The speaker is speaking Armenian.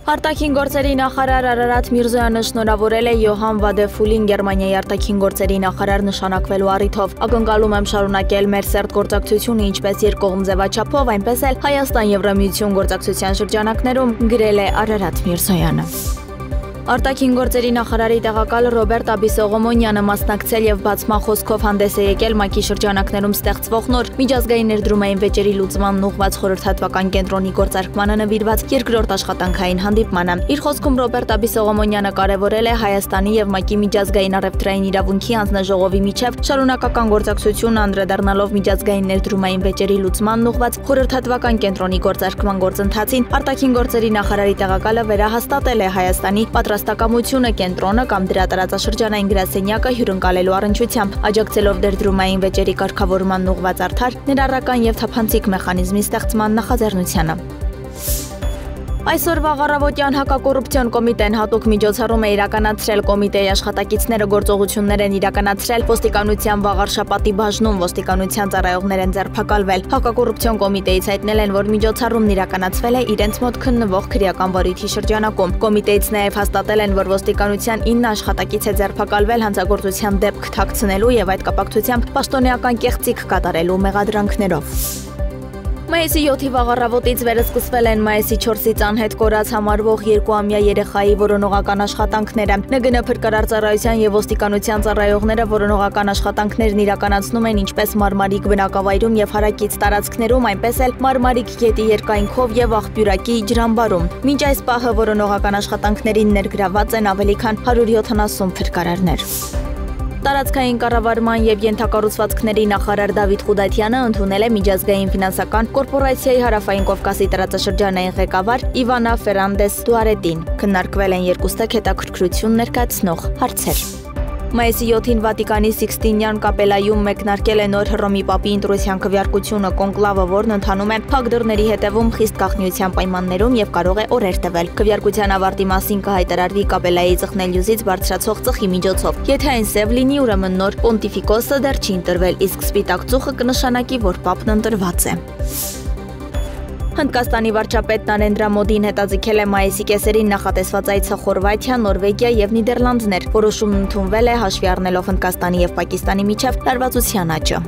Արտաքին գործերի նախարար Արարատ Միրզոյանը շնորհավորել է Յոհան Վադեֆուլին Գերմանիայի արտաքին գործերի նախարար նշանակվելու առիթով։ Ակնկալում եմ շարունակել մեր սերտ գործակցությունը ինչպես երկկողմ ձևաչափով, այնպես էլ Հայաստան-Եվրամիություն գործակցության շրջանակներում, գրել է Արարատ Միրզոյանը։ Արտաքին գործերի նախարարի տեղակալ Ռոբերտ Աբիսողոմոնյանը մասնակցել եւ բացման խոսքով հանդես է եկել ՄԱԿ-ի շրջանակներում ստեղծվող նոր միջազգային ներդրումային վեճերի լուծմանն ուղղված խորհրդատվական կենտրոնի գործարկմանը նվիրված երկրորդ աշխատանքային հանդիպմանը։ Իր խոսքում Ռոբերտ Աբիսողոմոնյանը կարևորել է Հայաստանի եւ ՄԱԿ-ի միջազգային առևտրային իրավունքի հանձնաժողովի միջև շարունակական գործակցությունը անդրադառնալով միջազգային ներդրումային վեճերի լուծմանն ուղղված խորհրդատվական կենտրոնի գործարկման գործընթացին արտաքին գործերի նախարարի տեղակալը վերահաստատել է Հայաստանի պատրաստակամությունը կենտրոնը կամ դրա տարածաշրջանային գրասենյակը հյուրընկալելու առնչությամբ, աջակցելով ներդրումային վեճերի կարգավորմանն ուղղված արդար, ներառական եւ թափանցիկ մեխանիզմի ստեղծման նախաձեռնությանը։ Այսօրվա առավոտյան հակակոռուպցիոն կոմիտեն հատուկ միջոցառում է իրականացրել կոմիտեի աշխատակիցները գործողություններ են իրականացրել ոստիկանության վաղարշապատի բաժնում, ոստիկանության ծառայողներ են ձերբակալվել։ Հակակոռուպցիոն կոմիտեից հայտնել են, որ միջոցառումն իրականացվել է իրենց մոտ քննվող քրեական վարույթի շրջանակում։ Կոմիտեից նաև հաստատել են, որ ոստիկանության 9 աշխատակից է ձերբակալվել հանցագործության դեպք թաքցնելու եւ այդ կապակցությամբ պաշտոնեական կեղծիք կատարելու մեղադրանքներով։ Մայիսի 7-ի վաղառավոտից վերսկսվել են մայիսի 4-ից անհետ կորած համարվող 2-ամյա երեխայի որոնողական աշխատանքները։ ՆԳՆ փրկարար ծառայության եւ ոստիկանության ծառայողները որոնողական աշխատանքներն իրականացնում են ինչպես Մարմարիկ բնակավայրում եւ հարակից տարածքներում, այնպես էլ Մարմարիկ գետի երկայնքով եւ Աղբյուրակի ջրամբարում։ Մինչ այս պահը որոնողական աշխատանքներին ներգրավված են ավելի քան 170 փրկարարներ։ Տարածքային կառավարման եւ ենթակառուցվածքների նախարար Դավիթ Խուդատյանը ընդունել է միջազգային ֆինանսական կորպորացիայի Հարավային Կովկասի տարածաշրջանային ղեկավար Իվանա Ֆերանդես Դուարետին։ Քննարկվել են երկուստեք հետաքրքրություն ներկայացնող հարցեր։ Մայիսի 7-ին Վատիկանի Սիքստինյան կապելայում մեկնարկել է նոր Հռոմի Պապի ընտրության քվեարկությունը կոնկլավը, որն ընթանում է փակ դռների հետևում խիստ գաղտնիության պայմաններում եւ կարող է օրեր տևել։ Քվեարկության ավարտի մասին կհայտարարվի կապելայի ծխնելյուզից բարձրացող ծխի միջոցով։ Եթե այն սև լինի, ուրեմն նոր պոնտիֆիկոսը դեռ չի ընտրվել, իսկ սպիտակ ծուխը կնշանակի, որ Պապն ընտրված է։ Հնդկաստանի վարչապետ Նարենդրա Մոդին հետաձգել է մայիսի կեսերին նախատեսված այցը Խորվաթիա, Նորվեգիա եւ Նիդերլանդներ։ Որոշումն ընդունվել է հաշվի առնելով Հնդկաստանի եւ Պակիստանի միջև լարվածության աճը։